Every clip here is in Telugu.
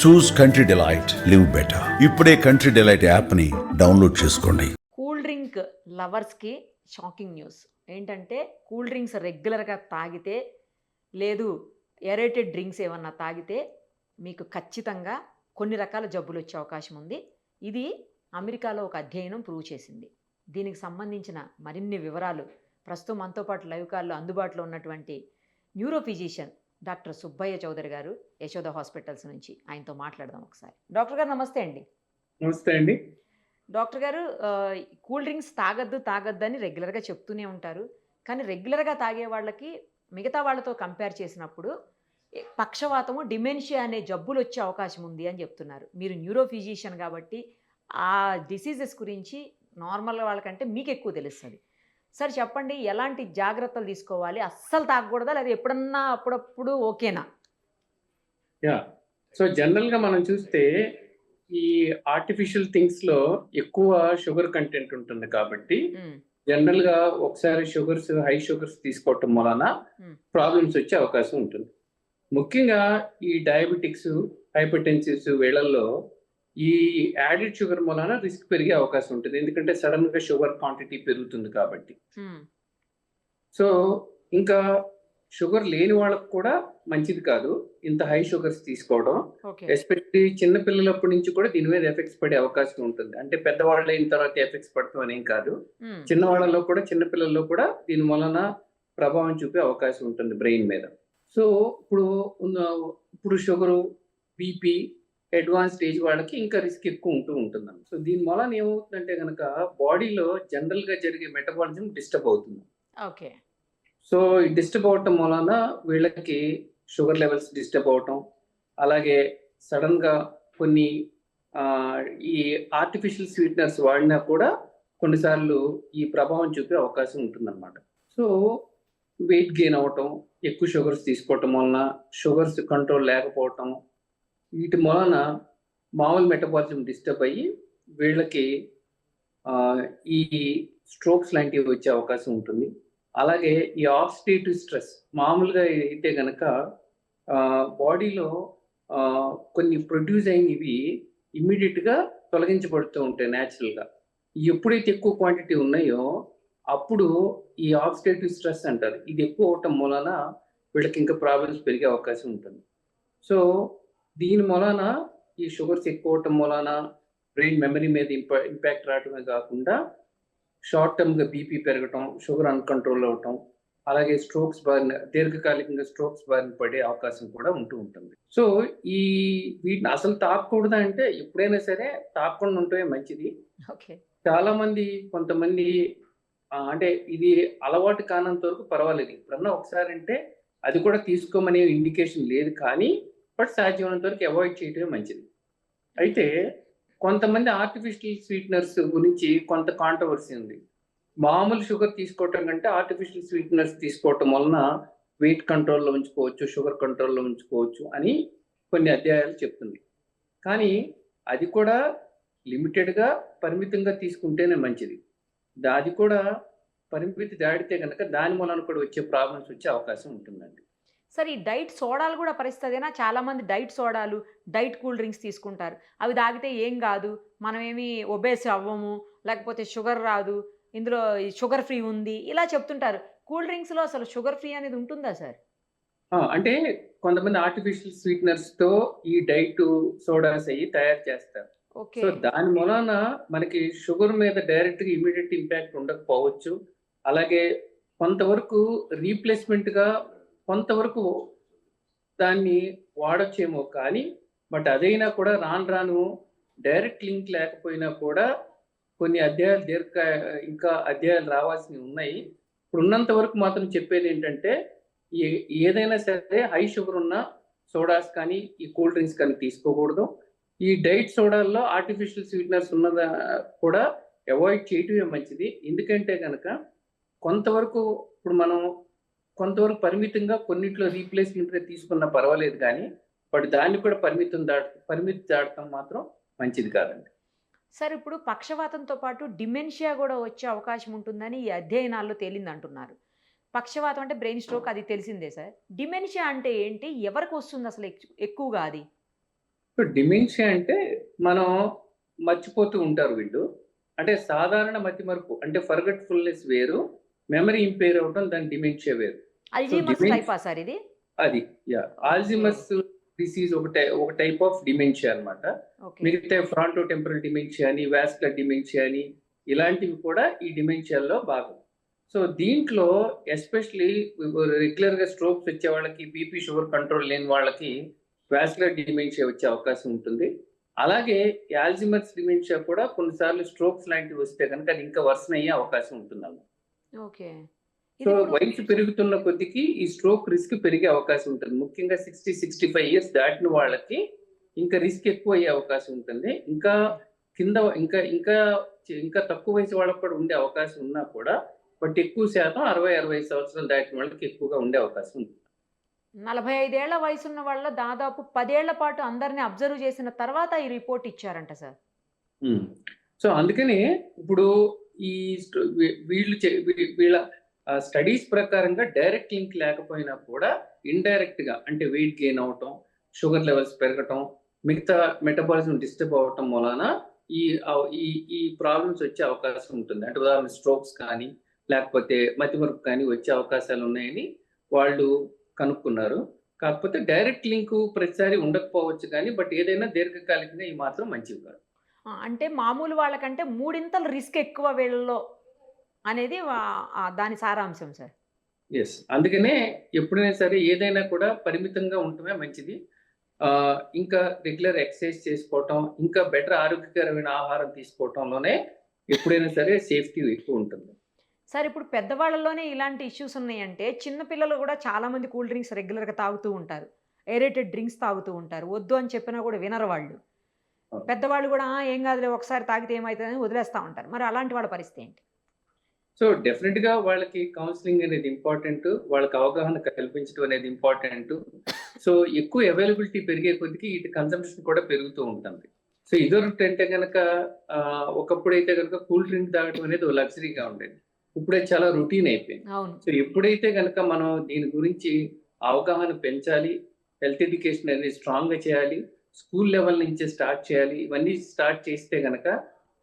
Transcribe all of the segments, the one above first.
చూస్ కంట్రీ డిలైట్, లివ్ బెటర్. ఇప్పుడే కంట్రీ డిలైట్ యాప్ని డౌన్లోడ్ చేసుకోండి. కూల్ డ్రింక్ లవర్స్కి షాకింగ్ న్యూస్ ఏంటంటే, కూల్ డ్రింక్స్ రెగ్యులర్గా తాగితే లేదు ఎరేటెడ్ డ్రింక్స్ ఏమన్నా తాగితే మీకు ఖచ్చితంగా కొన్ని రకాల జబ్బులు వచ్చే అవకాశం ఉంది. ఇది అమెరికాలో ఒక అధ్యయనం ప్రూవ్ చేసింది. దీనికి సంబంధించిన మరిన్ని వివరాలు ప్రస్తుతం మనతో పాటు లైవ్ కాల్లో అందుబాటులో ఉన్నటువంటి neuro physician doctor Subbaiah Chowdary గారు, యశోద హాస్పిటల్స్ నుంచి. ఆయనతో మాట్లాడదాం ఒకసారి. డాక్టర్ గారు నమస్తే అండి. నమస్తే అండి. డాక్టర్ గారు, కూల్ డ్రింక్స్ తాగొద్దని రెగ్యులర్గా చెప్తూనే ఉంటారు. కానీ రెగ్యులర్గా తాగే వాళ్ళకి మిగతా వాళ్ళతో కంపేర్ చేసినప్పుడు పక్షవాతము, డిమెన్షియా అనే జబ్బులు వచ్చే అవకాశం ఉంది అని చెప్తున్నారు. మీరు న్యూరో ఫిజిషియన్ కాబట్టి ఆ డిసీజెస్ గురించి నార్మల్ వాళ్ళకంటే మీకు ఎక్కువ తెలుస్తుంది. సార్ చెప్పండి, ఎలాంటి జాగ్రత్తలు తీసుకోవాలి? అస్సలు తాగకూడదా, లేదా ఎప్పుడన్నా అప్పుడప్పుడు ఓకేనా? సో జనరల్గా మనం చూస్తే ఈ ఆర్టిఫిషియల్ థింగ్స్ లో ఎక్కువ షుగర్ కంటెంట్ ఉంటుంది కాబట్టి జనరల్ గా ఒకసారి హై షుగర్స్ తీసుకోవటం వలన ప్రాబ్లమ్స్ వచ్చే అవకాశం ఉంటుంది. ముఖ్యంగా ఈ డయాబెటిక్స్, హైపర్టెన్సివ్స్ వీళ్ళల్లో ఈ యాడెడ్ షుగర్ వలన రిస్క్ పెరిగే అవకాశం ఉంటుంది. ఎందుకంటే సడన్ గా షుగర్ క్వాంటిటీ పెరుగుతుంది కాబట్టి. సో ఇంకా షుగర్ లేని వాళ్ళకు కూడా మంచిది కాదు ఇంత హై షుగర్స్ తీసుకోవడం. ఎస్పెషల్లీ చిన్న పిల్లలప్పటి నుంచి కూడా దీని మీద ఎఫెక్ట్స్ పడే అవకాశం ఉంటుంది. అంటే పెద్దవాళ్ళు అయిన తర్వాత ఎఫెక్ట్స్ పడతాం అనేం కాదు, చిన్నవాళ్ళలో కూడా, చిన్నపిల్లల్లో కూడా దీని వలన ప్రభావం చూపే అవకాశం ఉంటుంది బ్రెయిన్ మీద. సో ఇప్పుడు షుగరు, బీపీ, అడ్వాన్స్ స్టేజ్ వాళ్ళకి ఇంకా రిస్క్ ఎక్కువ ఉంటుంది. సో దీని వలన ఏమవుతుందంటే కనుక బాడీలో జనరల్ గా జరిగే మెటబాలిజం డిస్టర్బ్ అవుతుంది. ఓకే. సో ఈ డిస్టర్బ్ అవటం వలన వీళ్ళకి షుగర్ లెవెల్స్ డిస్టర్బ్ అవటం, అలాగే సడన్ గా కొన్ని ఈ ఆర్టిఫిషియల్ స్వీట్నర్స్ వాడినా కూడా కొన్నిసార్లు ఈ ప్రభావం చూపే అవకాశం ఉంటుందన్నమాట. సో వెయిట్ గెయిన్ అవటం, ఎక్కువ షుగర్స్ తీసుకోవటం వలన, షుగర్స్ కంట్రోల్ లేకపోవటం, వీటి వలన మామూలు మెటబాలిజం డిస్టర్బ్ అయ్యి వీళ్ళకి ఈ స్ట్రోక్స్ లాంటివి వచ్చే అవకాశం ఉంటుంది. అలాగే ఈ ఆక్సిడేటివ్ స్ట్రెస్ మామూలుగా అయితే కనుక బాడీలో కొన్ని ప్రొడ్యూస్ అయినవి ఇమ్మీడియట్గా తొలగించబడుతూ ఉంటాయి న్యాచురల్గా. ఎప్పుడైతే ఎక్కువ క్వాంటిటీ ఉన్నాయో అప్పుడు ఈ ఆక్సిడేటివ్ స్ట్రెస్ అంటారు, ఇది ఎక్కువ అవటం వలన వీళ్ళకి ఇంకా ప్రాబ్లమ్స్ పెరిగే అవకాశం ఉంటుంది. సో దీని వలన ఈ షుగర్స్ ఎక్కువ అవటం వలన బ్రెయిన్ మెమరీ మీద ఇంపాక్ట్ రావటమే కాకుండా షార్ట్ టర్మ్గా బీపీ పెరగటం, షుగర్ అన్కంట్రోల్ అవటం, అలాగే దీర్ఘకాలికంగా స్ట్రోక్స్ బారిన పడే అవకాశం కూడా ఉంటుంది. సో వీటిని అసలు తాగకూడదా అంటే ఎప్పుడైనా సరే తాగకుండా ఉంటే మంచిది. చాలా మంది, కొంతమంది అంటే ఇది అలవాటు కానంత వరకు పర్వాలేదు, ఇప్పుడన్నా ఒకసారి అంటే అది కూడా తీసుకోమనే ఇండికేషన్ లేదు, కానీ బట్ సాధ్యమైనంత వరకు అవాయిడ్ చేయటమే మంచిది. అయితే కొంతమంది ఆర్టిఫిషియల్ స్వీట్నర్స్ గురించి కొంత కాంట్రవర్సీ ఉంది. మామూలు షుగర్ తీసుకోవటం కంటే ఆర్టిఫిషియల్ స్వీట్నర్స్ తీసుకోవటం వలన వెయిట్ కంట్రోల్లో ఉంచుకోవచ్చు, షుగర్ కంట్రోల్లో ఉంచుకోవచ్చు అని కొన్ని అధ్యాయాలు చెప్తుంది. కానీ అది కూడా లిమిటెడ్గా, పరిమితంగా తీసుకుంటేనే మంచిది. అది కూడా పరిమితి దాటితే కనుక దాని వలన కూడా వచ్చే ప్రాబ్లమ్స్ వచ్చే అవకాశం ఉంటుందండి. సార్, ఈ డైట్ సోడాలు కూడా పరిస్థితేనా? చాలామంది డైట్ సోడాలు, డైట్ కూల్ డ్రింక్స్ తీసుకుంటారు. అవి తాగితే ఏం కాదు, మనమేమి ఒబేస్ అవ్వము, లేకపోతే షుగర్ రాదు, ఇందులో షుగర్ ఫ్రీ ఉంది, ఇలా చెప్తుంటారు. కూల్ డ్రింక్స్లో అసలు షుగర్ ఫ్రీ అనేది ఉంటుందా సార్? అంటే కొంతమంది ఆర్టిఫిషియల్ స్వీట్నర్స్ తో ఈ డైట్ సోడాస్ అయ్యి తయారు చేస్తారు. సో దాని వలన మనకి షుగర్ మీద డైరెక్ట్ గా ఇమీడియట్ ఇంపాక్ట్ ఉండకపోవచ్చు. అలాగే కొంతవరకు రీప్లేస్మెంట్ గా కొంతవరకు దాన్ని వాడొచ్చేమో, కానీ బట్ అదైనా కూడా రాను డైరెక్ట్ లింక్ లేకపోయినా కూడా కొన్ని అధ్యాయాలు ఇంకా అధ్యాయాలు రావాల్సినవి ఉన్నాయి. ఇప్పుడు ఉన్నంత వరకు మాత్రం చెప్పేది ఏంటంటే, ఏదైనా సరే హై షుగర్ ఉన్న సోడాస్ కానీ ఈ కూల్ డ్రింక్స్ కానీ తీసుకోకూడదు. ఈ డైట్ సోడాల్లో ఆర్టిఫిషియల్ స్వీట్నర్స్ ఉన్నదా కూడా అవాయిడ్ చేయటమే మంచిది. ఎందుకంటే కనుక కొంతవరకు ఇప్పుడు మనం కొంతవరకు పరిమితంగా కొన్నిట్లో రీప్లేస్మెంట్గా తీసుకున్నా పర్వాలేదు, కానీ బట్ దాన్ని కూడా పరిమితి దాటడం మాత్రం మంచిది కాదండి. సార్, ఇప్పుడు పక్షవాతంతో పాటు డిమెన్షియా కూడా వచ్చే అవకాశం ఉంటుందని ఈ అధ్యయనాల్లో తేలింది అంటున్నారు. పక్షవాతం అంటే బ్రెయిన్ స్ట్రోక్, అది తెలిసిందే సార్. డిమెన్షియా అంటే ఏంటి? ఎవరికి వస్తుంది అసలు ఎక్కువగా అది? సో డిమెన్షియా అంటే మనం మర్చిపోతూ ఉంటారు వీళ్ళు. అంటే సాధారణ మతిమరుపు అంటే ఫర్గెట్‌ఫుల్‌నెస్ వేరు. మెమరీ ఇంపైర్ అవ్వడం దాని డిమెన్షియా వేరు. సో అల్జీమర్స్ టైపా సార్ ఇది? అది ఓకే. ఆల్జీమర్స్ డిసీజ్ ఒక టైప్ ఆఫ్ డిమెన్షియా అన్నమాట. ఓకే. మిగతా ఫ్రాంటో టెంపరల్ డిమెన్షియా అని, వాస్కులర్ డిమెన్షియా అని ఇలాంటివి కూడా ఈ డిమెన్షియాలో భాగం. సో దీంట్లో ఎస్పెషల్లీ రెగ్యులర్‌గా స్ట్రోక్స్ వచ్చే వాళ్ళకి, బీపీ, షుగర్ కంట్రోల్ లేని వాళ్ళకి వాస్కులర్ డిమెన్షియా వచ్చే అవకాశం ఉంటుంది. అలాగే ఈ ఆల్జీమర్స్ డిమెన్షియా కూడా కొన్నిసార్లు స్ట్రోక్స్ లాంటివి వస్తే గనుక అది ఇంకా వర్సన్ అయ్యే అవకాశం ఉంటుందన్నమాట. ఓకే. సో ఇది ఇప్పుడు వయసు పెరుగుతున్న కొద్దికి ఈ స్ట్రోక్ రిస్క్ పెరిగే అవకాశం ఉంటుంది. ముఖ్యంగా 60, 65 ఇయర్స్ దాటిన వాళ్ళకి ఇంకా రిస్క్ ఎక్కువ అయ్యే అవకాశం ఉంటుంది. ఇంకా కింద ఇంకా ఇంకా ఇంకా తక్కువ వయసు వాళ్ళకి కూడా ఉండే అవకాశం ఉన్నా కూడా బట్ ఎక్కువ శాతం 60, 65 సంవత్సరాలు దాటిన వాళ్ళకి ఎక్కువగా ఉండే అవకాశం ఉంది. 45 ఏళ్ల వయసున్న వాళ్ళ దాదాపు 10 ఏళ్ల పాటు అందరిని అబ్జర్వ్ చేసిన తర్వాత ఈ రిపోర్ట్ ఇచ్చారంట సార్. సో అందుకని ఇప్పుడు ఈ వీళ్ళ స్టడీస్ ప్రకారంగా డైరెక్ట్ లింక్ లేకపోయినా కూడా ఇండైరెక్ట్ గా అంటే వెయిట్ గెయిన్ అవటం, షుగర్ లెవెల్స్ పెరగటం, మిగతా మెటబాలిజం డిస్టర్బ్ అవటం వలన ఈ ఈ ఈ ప్రాబ్లమ్స్ వచ్చే అవకాశం ఉంటుంది. అంటే ఉదాహరణ స్ట్రోక్స్ కానీ లేకపోతే మతిమరుపు కానీ వచ్చే అవకాశాలు ఉన్నాయని వాళ్ళు కనుక్కున్నారు. కాకపోతే డైరెక్ట్ లింక్ ప్రతిసారి ఉండకపోవచ్చు కానీ బట్ ఏదైనా దీర్ఘకాలికంగా ఈ మాత్రం మంచివి కాదు. అంటే మామూలు వాళ్ళకంటే మూడింతలు రిస్క్ ఎక్కువ వీళ్ళలో అనేది దాని సారాంశం సార్. అందుకనే ఎప్పుడైనా సరే ఏదైనా కూడా పరిమితంగా ఉండటమే మంచిది. ఇంకా రెగ్యులర్ ఎక్సర్సైజ్ చేసుకోవటం, ఇంకా బెటర్ ఆరోగ్యకరమైన ఆహారం తీసుకోవటంలోనే ఎప్పుడైనా సరే సేఫ్టీ ఎక్కువ ఉంటుంది. సార్ ఇప్పుడు పెద్దవాళ్ళలోనే ఇలాంటి ఇష్యూస్ ఉన్నాయంటే చిన్న పిల్లలు కూడా చాలా మంది కూల్ డ్రింక్స్ రెగ్యులర్‌గా తాగుతూ ఉంటారు. ఏరేటెడ్ డ్రింక్స్ తాగుతూ ఉంటారు. వద్దు అని చెప్పినా కూడా వినరు వాళ్ళు. పెద్దవాళ్ళు కూడా ఏం కాదులే ఒకసారి తాగితే ఏమైతదని వదిలేస్తా ఉంటారు. మరి అలాంటి వాళ్ళ పరిస్థితి ఏంటి? సో డెఫినెట్ గా వాళ్ళకి కౌన్సిలింగ్ అనేది ఇంపార్టెంట్. వాళ్ళకి అవగాహన కల్పించడం అనేది ఇంపార్టెంట్. సో ఎక్కువ అవైలబిలిటీ పెరిగే కొద్దికి వీటి కన్సంప్షన్ కూడా పెరుగుతూ ఉంటుంది. సో ఇదొకటి అంటే కనుక ఒకప్పుడైతే కనుక కూల్ డ్రింక్ తాగడం అనేది లగ్జరీగా ఉండేది. ఇప్పుడే చాలా రొటీన్ అయిపోయింది. సో ఎప్పుడైతే కనుక మనం దీని గురించి అవగాహన పెంచాలి, హెల్త్ ఎడ్యుకేషన్ అనేది స్ట్రాంగ్ గా చేయాలి, స్కూల్ లెవెల్ నుంచే స్టార్ట్ చేయాలి. ఇవన్నీ స్టార్ట్ చేస్తే కనుక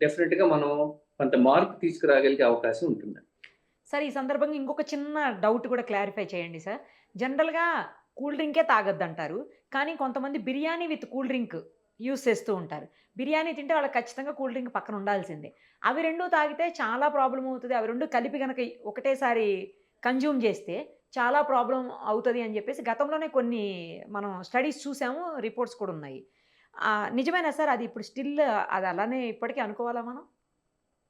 డెఫినెట్ గా మనం కొంత మార్పు తీసుకురాగలిగే అవకాశం ఉంటుంది. సార్ ఈ సందర్భంగా ఇంకొక చిన్న డౌట్ కూడా క్లారిఫై చేయండి సార్. జనరల్‌గా కూల్ డ్రింకే తాగొద్దంటారు. కానీ కొంతమంది biryani with cool drink use చేస్తూ ఉంటారు. బిర్యానీ తింటే వాళ్ళకి ఖచ్చితంగా కూల్ డ్రింక్ పక్కన ఉండాల్సిందే. అవి 2 తాగితే చాలా ప్రాబ్లమ్ అవుతది. అవి 2 కలిపి గనక ఒకటేసారి కన్జ్యూమ్ చేస్తే చాలా ప్రాబ్లమ్ అవుతది అని చెప్పేసి గతంలోనే కొన్ని మనం స్టడీస్ చూసాము. రిపోర్ట్స్ కూడా ఉన్నాయి. నిజమేనా సార్? అది ఇప్పుడు స్టిల్ అది అలానే ఇప్పటికి అనుకోవాలా మనం?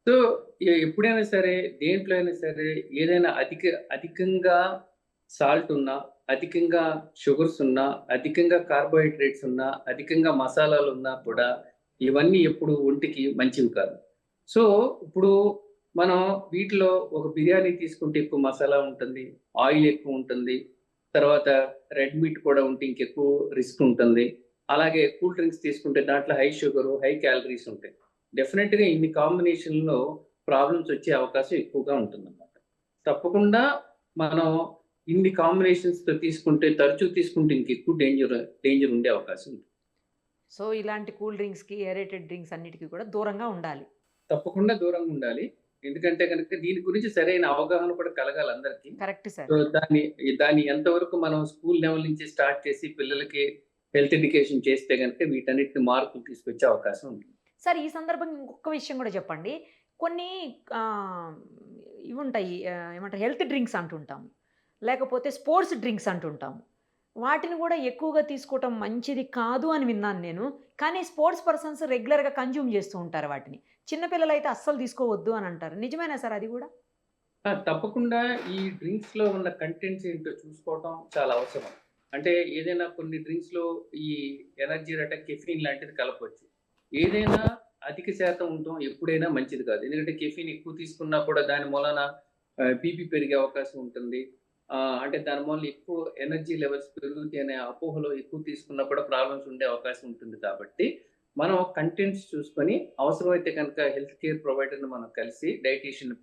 సో ఎప్పుడైనా సరే దేంట్లో అయినా సరే ఏదైనా అధికంగా సాల్ట్ ఉన్నా, అధికంగా షుగర్స్ ఉన్నా, అధికంగా కార్బోహైడ్రేట్స్ ఉన్నా, అధికంగా మసాలాలు ఉన్నా కూడా ఇవన్నీ ఎప్పుడు ఒంటికి మంచివి కాదు. సో ఇప్పుడు మనం వీటిలో ఒక బిర్యానీ తీసుకుంటే ఎక్కువ మసాలా ఉంటుంది, ఆయిల్ ఎక్కువ ఉంటుంది, తర్వాత రెడ్ మీట్ కూడా ఉంటే ఇంకెక్కువ రిస్క్ ఉంటుంది. అలాగే కూల్ డ్రింక్స్ తీసుకుంటే దాంట్లో హై షుగర్, హై క్యాలరీస్ ఉంటాయి. డెఫినెట్ గా ఇన్ని కాంబినేషన్లో ప్రాబ్లమ్స్ వచ్చే అవకాశం ఎక్కువగా ఉంటుందన్నమాట. తప్పకుండా మనం ఇన్ని కాంబినేషన్స్ తో తీసుకుంటే తరచూ తీసుకుంటే ఇంకెక్కువ డేంజర్ ఉండే అవకాశం ఉంది. సో ఇలాంటి కూల్ డ్రింక్స్‌కి, ఏరేటెడ్ డ్రింక్స్ అన్నిటికి కూడా దూరంగా ఉండాలి. తప్పకుండా దూరంగా ఉండాలి. ఎందుకంటే కనుక దీని గురించి సరైన అవగాహన కూడా కలగాలి అందరికీ. Correct sir. సో దాన్ని ఎంతవరకు మనం స్కూల్ లెవెల్ నుంచి స్టార్ట్ చేసి పిల్లలకి హెల్త్ ఎడ్యుకేషన్ చేస్తే కనుక వీటన్నిటిని మార్పులు తీసుకొచ్చే అవకాశం ఉంటుంది. సార్ ఈ సందర్భంగా ఇంకొక విషయం కూడా చెప్పండి. కొన్ని ఇవి ఉంటాయి, ఏమంటారు, హెల్త్ డ్రింక్స్ అంటుంటాము. లేకపోతే స్పోర్ట్స్ డ్రింక్స్ అంటుంటాము. వాటిని కూడా ఎక్కువగా తీసుకోవటం మంచిది కాదు అని విన్నాను నేను. కానీ స్పోర్ట్స్ పర్సన్స్ రెగ్యులర్‌గా కన్జ్యూమ్ చేస్తూ ఉంటారు వాటిని. చిన్న పిల్లలైతే అస్సలు తీసుకోవద్దు అని అంటారు. నిజమేనా సార్ అది కూడా? తప్పకుండా ఈ డ్రింక్స్ లో ఉన్న కంటెంట్స్ ఏంటో చూసుకోవటం చాలా అవసరం. అంటే ఏదైనా కొన్ని డ్రింక్స్ లో ఈ ఎనర్జీ రట కెఫీన్ లాంటిది కలపవచ్చు. ఏదైనా అధిక శాతం ఉండటం ఎప్పుడైనా మంచిది కాదు. ఎందుకంటే కెఫీన్ ఎక్కువ తీసుకున్నా కూడా దాని మూలన బీపీ పెరిగే అవకాశం ఉంటుంది. అంటే దాని మూలన ఎక్కువ ఎనర్జీ లెవెల్స్ పెరుగుతాయి అనే అపోహలో ఎక్కువ తీసుకున్నా కూడా ప్రాబ్లమ్స్ ఉండే అవకాశం ఉంటుంది. కాబట్టి మనం కంటెంట్స్ చూసుకొని అవసరమైతే కనుక హెల్త్ కేర్ ప్రొవైడర్ని మనం కలిసి డైటీషియన్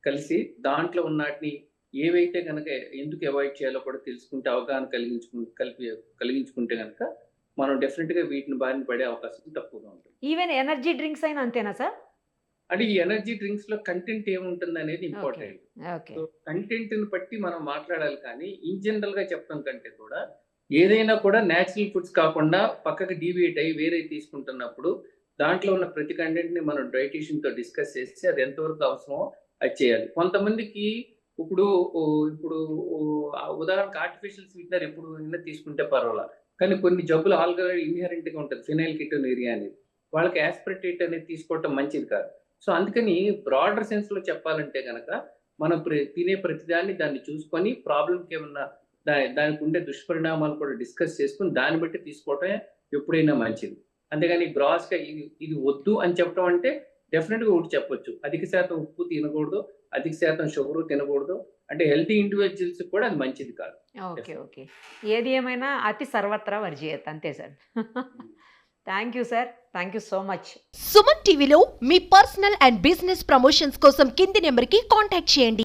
కలిసి దాంట్లో ఉన్నటిని ఏవైతే కనుక ఎందుకు అవాయిడ్ చేయాలో కూడా తెలుసుకుంటే అవగాహన కలిగించుకుంటే కనుక మనం డెఫినెట్గా వీటిని బారిన పడే అవకాశం తక్కువగా ఉంటుంది. ఈవెన్ ఎనర్జీ డ్రింక్స్ అయినా అంతేనా సార్? అంటే ఈ ఎనర్జీ డ్రింక్స్ లో కంటెంట్ ఏముంటుంది అనేది ఇంపార్టెంట్. ఓకే. సో కంటెంట్ ని బట్టి మనం మాట్లాడాలి, కానీ ఇన్ జనరల్ గా చెప్పడం కంటే కూడా ఏదైనా కూడా న్యాచురల్ ఫుడ్స్ కాకుండా పక్కకి డీవియేట్ అయ్యి వేరే తీసుకుంటున్నప్పుడు దాంట్లో ఉన్న ప్రతి కంటెంట్ ని మనం డైటీషియన్ తో డిస్కస్ చేసి అది ఎంతవరకు అవసరమో అది చేయాలి. కొంతమందికి ఇప్పుడు ఇప్పుడు ఉదాహరణకు ఆర్టిఫిషియల్ స్వీట్నర్ ఎప్పుడు అయినా తీసుకుంటే పర్వాలా, కానీ కొన్ని జబ్బులు ఆల్రెడీ ఇన్హెరెంట్ గా ఉంటుంది, ఫినైల్ కిటోనూరియా అనేది, వాళ్ళకి యాస్పర్టేట్ అనేది తీసుకోవటం మంచిది కాదు. సో అందుకని బ్రాడర్ సెన్స్ లో చెప్పాలంటే కనుక మనం తినే ప్రతిదాన్ని దాన్ని చూసుకొని ప్రాబ్లంకి ఏమన్నా దానికి ఉండే దుష్పరిణామాలు కూడా డిస్కస్ చేసుకుని దాన్ని బట్టి తీసుకోవటమే ఎప్పుడైనా మంచిది. అంతేగాని గ్రాస్ గా ఇది వద్దు అని చెప్పడం అంటే డెఫినెట్ గా ఒకటి చెప్పొచ్చు, అధిక శాతం ఉప్పు తినకూడదు, అధిక శాతం షుగర్ తినకూడదు, అంటే హెల్తీ ఇండివిజువల్స్ కూడా అది మంచిది కాదు. ఓకే. ఓకే. ఏది ఏమైనా అతి సర్వత్రా వర్జేయత్, అంతే sir. Thank you sir. Thank you so much. Suman టీవీలో మీ పర్సనల్ అండ్ బిజినెస్ ప్రమోషన్స్ కోసం కింది నెంబర్కి కాంటాక్ట్ చేయండి.